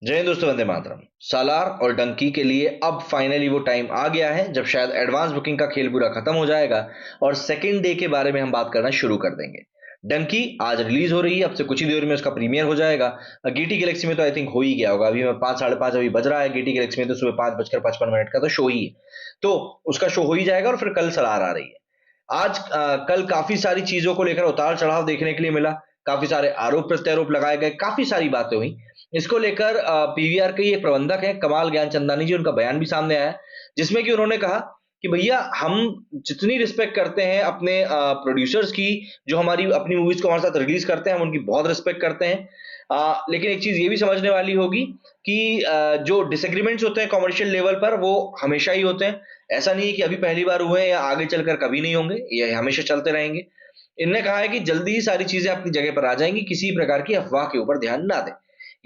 जय हिंद दोस्तों, वंदे मातरम। सालार और डंकी के लिए अब फाइनली वो टाइम आ गया है जब शायद एडवांस बुकिंग का खेल पूरा खत्म हो जाएगा और सेकेंड डे के बारे में हम बात करना शुरू कर देंगे। डंकी आज रिलीज हो रही है, अब से कुछ ही देर में उसका प्रीमियर हो जाएगा। GT गैलेक्सी में तो आई थिंक हो ही गया होगा, अभी मैं 5 साढ़े 5 अभी बज रहा है। GT गैलेक्सी में तो सुबह 5:55 का तो शो ही है, तो उसका शो हो ही जाएगा और फिर कल सलार आ रही है। आज कल काफी सारी चीजों को लेकर उतार चढ़ाव देखने के लिए मिला, काफी सारे आरोप प्रत्यारोप लगाए गए, काफी सारी बातें हुई। इसको लेकर पीवीआर के ये प्रबंधक हैं कमाल ज्ञानचंदानी जी, उनका बयान भी सामने आया जिसमें कि उन्होंने कहा कि भैया हम जितनी रिस्पेक्ट करते हैं अपने प्रोड्यूसर्स की, जो हमारी अपनी मूवीज को हमारे साथ रिलीज करते हैं, हम उनकी बहुत रिस्पेक्ट करते हैं। लेकिन एक चीज ये भी समझने वाली होगी कि जो डिसएग्रीमेंट्स होते हैं कमर्शियल लेवल पर वो हमेशा ही होते हैं। ऐसा नहीं है कि अभी पहली बार हुए हैं या आगे चलकर कभी नहीं होंगे, ये हमेशा चलते रहेंगे। इनने कहा है कि जल्दी ही सारी चीजें अपनी जगह पर आ जाएंगी, किसी प्रकार की अफवाह के ऊपर ध्यान ना दें।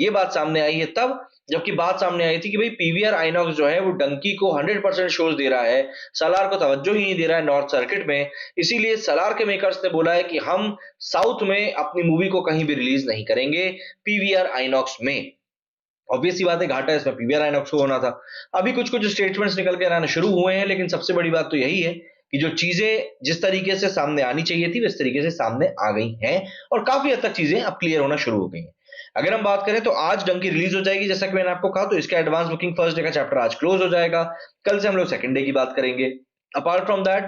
ये बात सामने आई है तब जबकि बात सामने आई थी कि भाई पीवीआर आइनॉक्स जो है वो डंकी को 100% शोज दे रहा है, सलार को तवज्जो ही नहीं दे रहा है नॉर्थ सर्किट में। इसीलिए सलार के मेकर्स ने बोला है कि हम साउथ में अपनी मूवी को कहीं भी रिलीज नहीं करेंगे, पीवीआर आइनॉक्स में। ऑब्वियस सी बात है, घाटा इसमें पीवीआर आइनॉक्स को होना था। अभी कुछ कुछ स्टेटमेंट्स निकल के आना शुरू हुए हैं, लेकिन सबसे बड़ी बात तो यही है कि जो चीजें जिस तरीके से सामने आनी चाहिए थी, इस तरीके से सामने आ गई हैं और काफी हद तक चीजें अब क्लियर होना शुरू हो गई हैं। अगर हम बात करें तो आज डंकी रिलीज हो जाएगी, जैसा कि मैंने आपको कहा, तो इसका एडवांस बुकिंग फर्स्ट डे का चैप्टर आज क्लोज हो जाएगा। कल से हम लोग सेकंड डे की बात करेंगे। अपार्ट फ्रॉम दैट,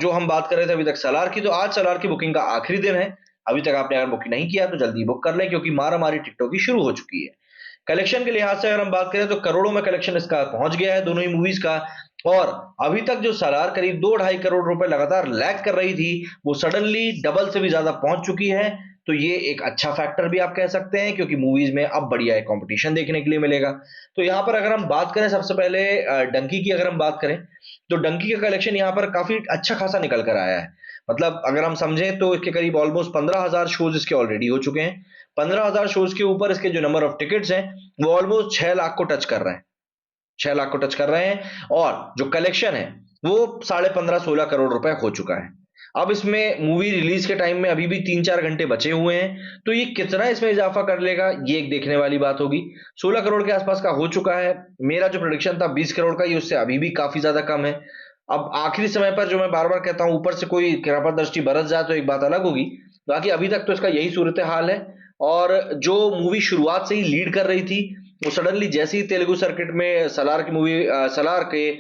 जो हम बात कर रहे थे अभी तक सलार की, तो आज सलार की बुकिंग का आखिरी दिन है। अभी तक आपने अगर बुकिंग नहीं किया तो जल्दी बुक कर लें, क्योंकि मारा मारी टिकटों की शुरू हो चुकी है। कलेक्शन के लिहाज से अगर हम बात करें तो करोड़ों में कलेक्शन इसका पहुंच गया है, दोनों ही मूवीज का। और अभी तक जो सलार करीब 2-2.5 करोड़ रुपए लगातार लैग कर रही थी, वो सडनली डबल से भी ज्यादा पहुंच चुकी है। तो ये एक अच्छा फैक्टर भी आप कह सकते हैं, क्योंकि मूवीज में अब बढ़िया एक कंपटीशन देखने के लिए मिलेगा। तो यहाँ पर अगर हम बात करें सबसे पहले डंकी की, अगर हम बात करें तो डंकी का कलेक्शन यहाँ पर काफी अच्छा खासा निकल कर आया है। मतलब अगर हम समझें तो इसके करीब ऑलमोस्ट 15,000 शोज इसके ऑलरेडी हो चुके हैं। 15,000 शोज के ऊपर इसके जो नंबर ऑफ टिकट्स हैं वो ऑलमोस्ट 6 लाख को टच कर रहे हैं। 6 लाख को टच कर रहे हैं और जो कलेक्शन है वो 15.5-16 करोड़ रुपए हो चुका है। अब इसमें मूवी रिलीज के टाइम में अभी भी 3-4 घंटे बचे हुए हैं, तो ये कितना इसमें इजाफा कर लेगा ये एक देखने वाली बात होगी। 16 करोड़ के आसपास का हो चुका है। मेरा जो प्रोडिक्शन था 20 करोड़ का, ये उससे अभी भी काफी ज्यादा कम है। अब आखिरी समय पर जो मैं बार बार कहता हूं, ऊपर से कोई कृपा दृष्टि बरस जाए तो एक बात अलग होगी। बाकी अभी तक तो इसका यही सूरत हाल है। और जो मूवी शुरुआत से ही लीड कर रही थी, वो सडनली जैसे ही तेलुगु सर्किट में सलार की मूवी सलार के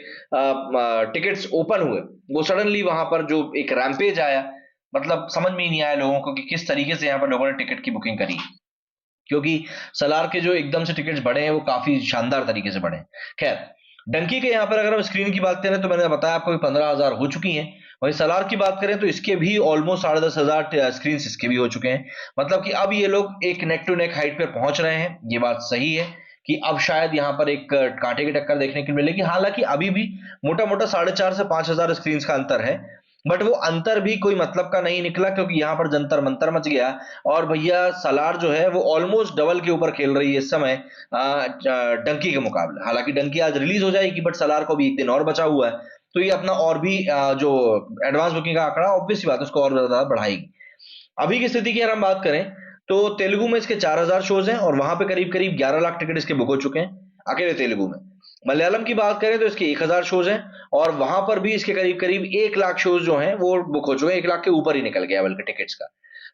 टिकट्स ओपन हुए, वो सडनली वहां पर जो एक रैम्पेज आया, मतलब समझ में ही नहीं आया लोगों को कि किस तरीके से यहाँ पर लोगों ने टिकट की बुकिंग करी। क्योंकि सलार के जो एकदम से टिकट्स बढ़े हैं वो काफी शानदार तरीके से बढ़े हैं। खैर, डंकी के यहाँ पर अगर हम स्क्रीन की बात करें तो मैंने बताया आपको कि 15,000 हो चुकी हैं। वहीं सलार की बात करें तो इसके भी ऑलमोस्ट 10,500 स्क्रीन इसके भी हो चुके हैं। मतलब कि अब ये लोग एक नेक टू नेक हाइट पर पहुंच रहे हैं। ये बात सही है कि अब शायद यहाँ पर एक कांटे की टक्कर देखने को मिलेगी। हालांकि अभी भी मोटा मोटा 4,500 से 5,000 स्क्रीन का अंतर है, बट वो अंतर भी कोई मतलब का नहीं निकला, क्योंकि यहाँ पर जंतर मंतर मच गया। और भैया सलार जो है वो ऑलमोस्ट डबल के ऊपर खेल रही है इस समय डंकी के मुकाबले। हालांकि डंकी आज रिलीज हो जाएगी, बट सलार को भी एक दिन और बचा हुआ है, तो ये अपना और भी जो एडवांस बुकिंग का आंकड़ा ऑब्वियस सी बात है उसको और ज्यादा बढ़ाएगी। अभी की स्थिति की अगर हम बात करें तो तेलुगु में इसके 4,000 शोज हैं और वहां पे करीब करीब 11 लाख टिकट इसके बुक हो चुके हैं अकेले तेलुगु में। मलयालम की बात करें तो इसके 1,000 शोज हैं और वहां पर भी इसके करीब करीब 1 लाख शोज जो हैं वो बुक हो चुके हैं। 1 लाख के ऊपर ही निकल गया बल्कि टिकट्स का।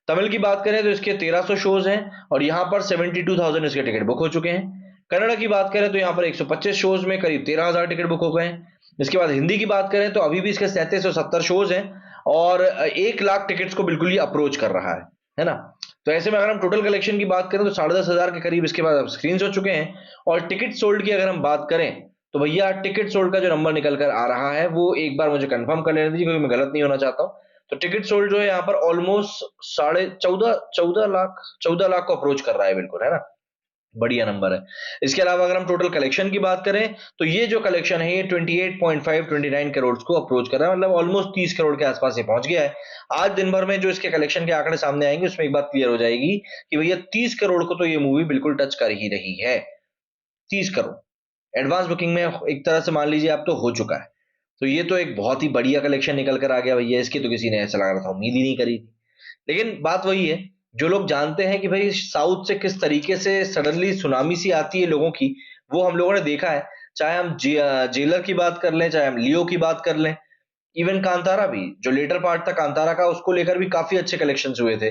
तमिल की बात करें तो इसके 1,300 शोज हैं और यहाँ पर 72,000 इसके टिकट बुक हो चुके हैं। कन्नड़ की बात करें तो यहाँ पर 125 शोज में करीब 13,000 टिकट बुक हो गए हैं। इसके बाद हिंदी की बात करें तो अभी भी इसके 3770 शोज हैं और 1 लाख टिकट्स को बिल्कुल ही अप्रोच कर रहा है ना। तो ऐसे में अगर हम टोटल कलेक्शन की बात करें तो 10,500 के करीब इसके बाद स्क्रीन हो चुके हैं। और टिकट सोल्ड की अगर हम बात करें तो भैया टिकट सोल्ड का जो नंबर निकल कर आ रहा है वो एक बार मुझे कंफर्म कर लेने दीजिए, क्योंकि मैं गलत नहीं होना चाहता हूँ। तो टिकट सोल्ड जो है यहाँ पर ऑलमोस्ट 14.5 लाख को अप्रोच कर रहा है, बिल्कुल, है ना। बढ़िया नंबर है। इसके अलावा अगर हम टोटल कलेक्शन की बात करें तो ये जो कलेक्शन है ये 28.5-29 करोड़ को अप्रोच कर रहा है, मतलब ऑलमोस्ट 30 करोड़ के आसपास ये पहुंच गया है। आज दिन भर में जो इसके कलेक्शन के आंकड़े सामने आएंगे उसमें एक बात क्लियर हो जाएगी कि भैया 30 करोड़ को तो ये मूवी बिल्कुल टच कर ही रही है। 30 करोड़ एडवांस बुकिंग में एक तरह से मान लीजिए आप तो हो चुका है। तो ये तो एक बहुत ही बढ़िया कलेक्शन निकल कर आ गया भैया। इसकी तो किसी ने ऐसा लग रहा था उम्मीद ही नहीं करी थी। लेकिन बात वही है जो लोग जानते हैं कि भाई साउथ से किस तरीके से सडनली सुनामी सी आती है लोगों की, वो हम लोगों ने देखा है। चाहे हम जेलर की बात कर लें, चाहे हम लियो की बात कर लें, इवन कांतारा भी, जो लेटर पार्ट था कांतारा का, उसको लेकर भी काफी अच्छे कलेक्शंस हुए थे।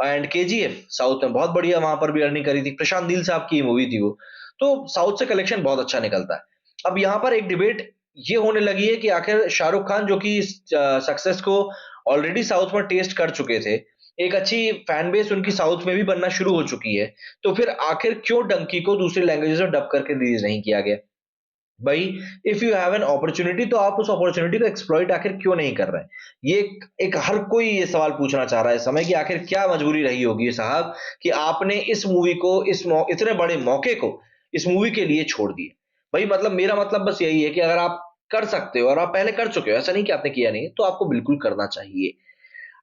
एंड केजीएफ साउथ में बहुत बढ़िया वहां पर भी अर्निंग करी थी, प्रशांत नील साहब की मूवी थी वो। तो साउथ से कलेक्शन बहुत अच्छा निकलता है। अब यहाँ पर एक डिबेट ये होने लगी है कि आखिर शाहरुख खान, जो कि सक्सेस को ऑलरेडी साउथ में टेस्ट कर चुके थे, एक अच्छी फैन बेस उनकी साउथ में भी बनना शुरू हो चुकी है, तो फिर आखिर क्यों डंकी को दूसरी लैंग्वेजेस में डब करके रिलीज नहीं किया गया? भाई, if you have an opportunity तो आप उस अपॉर्चुनिटी को एक्सप्लॉइट आखिर क्यों नहीं कर रहे हैं? ये एक हर कोई ये सवाल पूछना चाह रहा है इस समय कि आखिर क्या मजबूरी रही होगी साहब कि आपने इस मूवी को, इतने बड़े मौके को इस मूवी के लिए छोड़ दिए। भाई मतलब मेरा मतलब बस यही है कि अगर आप कर सकते हो और आप पहले कर चुके हो, ऐसा नहीं कि आपने किया नहीं, तो आपको बिल्कुल करना चाहिए।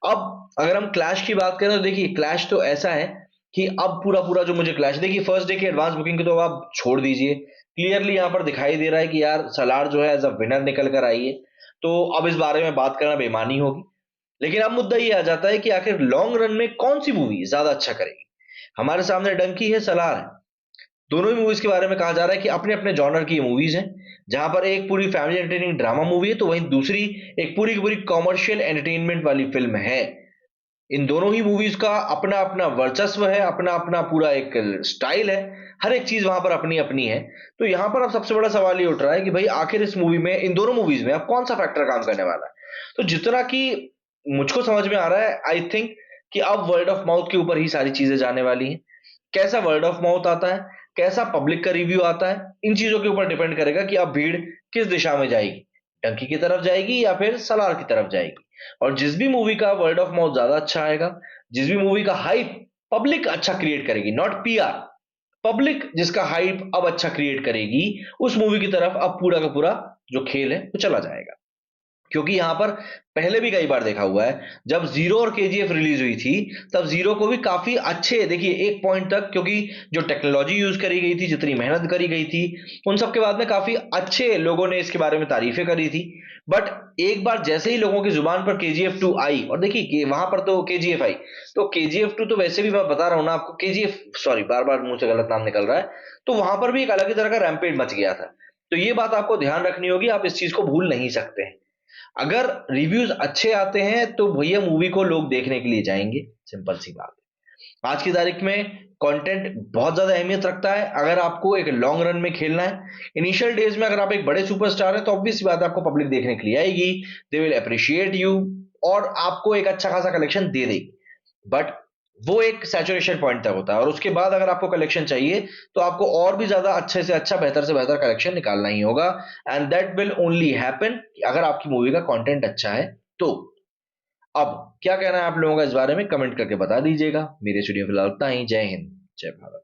अब अगर हम क्लैश की बात करें तो देखिए, क्लैश तो ऐसा है कि अब पूरा पूरा जो मुझे क्लैश, देखिए फर्स्ट डे की एडवांस बुकिंग की तो आप छोड़ दीजिए। क्लियरली यहाँ पर दिखाई दे रहा है कि यार सलार जो है एज अ विनर निकल कर आई है, तो अब इस बारे में बात करना बेमानी होगी। लेकिन अब मुद्दा ये आ जाता है कि आखिर लॉन्ग रन में कौन सी मूवी ज्यादा अच्छा करेगी? हमारे सामने डंकी है, सलार है। दोनों ही मूवीज के बारे में कहा जा रहा है कि अपने अपने जॉनर की ये मूवीज हैं, जहां पर एक पूरी फैमिली एंटरटेनिंग ड्रामा मूवी है, तो वहीं दूसरी एक पूरी की पूरी कॉमर्शियल एंटरटेनमेंट वाली फिल्म है। इन दोनों ही मूवीज का अपना अपना वर्चस्व है, अपना अपना पूरा एक स्टाइल है, हर एक चीज वहां पर अपनी अपनी है। तो यहां पर अब सबसे बड़ा सवाल ये उठ रहा है कि भाई आखिर इस मूवी में, इन दोनों मूवीज में अब कौन सा फैक्टर काम करने वाला है? तो जितना कि मुझको समझ में आ रहा है, आई थिंक कि अब वर्ड ऑफ माउथ के ऊपर ही सारी चीजें जाने वाली हैं। कैसा वर्ड ऑफ माउथ आता है, कैसा पब्लिक का रिव्यू आता है, इन चीजों के ऊपर डिपेंड करेगा कि अब भीड़ किस दिशा में जाएगी, डंकी की तरफ जाएगी या फिर सलार की तरफ जाएगी। और जिस भी मूवी का वर्ड ऑफ माउथ ज्यादा अच्छा आएगा, जिस भी मूवी का हाइप पब्लिक अच्छा क्रिएट करेगी, नॉट पीआर, पब्लिक जिसका हाइप अब अच्छा क्रिएट करेगी, उस मूवी की तरफ अब पूरा का पूरा जो खेल है वो चला जाएगा। क्योंकि यहां पर पहले भी कई बार देखा हुआ है, जब जीरो और केजीएफ रिलीज हुई थी, तब जीरो को भी काफी अच्छे, देखिए एक पॉइंट तक, क्योंकि जो टेक्नोलॉजी यूज करी गई थी, जितनी मेहनत करी गई थी, उन सब के बाद में काफी अच्छे लोगों ने इसके बारे में तारीफें करी थी। बट एक बार जैसे ही लोगों की जुबान पर केजीएफ 2 आई, और देखिए कि वहां पर तो केजीएफ आई, तो केजीएफ 2 तो वैसे भी मैं बता रहा हूं ना आपको, केजीएफ, सॉरी बार बार मुंह से गलत नाम निकल रहा है, तो वहां पर भी एक अलग ही तरह का रैम्पेज मच गया था। तो ये बात आपको ध्यान रखनी होगी, आप इस चीज को भूल नहीं सकते हैं। अगर रिव्यूज अच्छे आते हैं तो भैया मूवी को लोग देखने के लिए जाएंगे, सिंपल सी बात है। आज की तारीख में कंटेंट बहुत ज्यादा अहमियत रखता है। अगर आपको एक लॉन्ग रन में खेलना है, इनिशियल डेज में अगर आप एक बड़े सुपरस्टार हैं, तो ऑब्वियस सी बात है आपको पब्लिक देखने के लिए आएगी, दे विल अप्रिशिएट यू, और आपको एक अच्छा खासा कलेक्शन दे देगी। बट वो एक सैचुरेशन पॉइंट तक होता है, और उसके बाद अगर आपको कलेक्शन चाहिए, तो आपको और भी ज्यादा अच्छे से अच्छा, बेहतर से बेहतर कलेक्शन निकालना ही होगा। And that will only happen अगर आपकी मूवी का कंटेंट अच्छा है तो। अब क्या कहना है आप लोगों का इस बारे में, कमेंट करके बता दीजिएगा। मेरे स्टूडियो फिलहाल इतना ही। जय हिंद, जय भारत।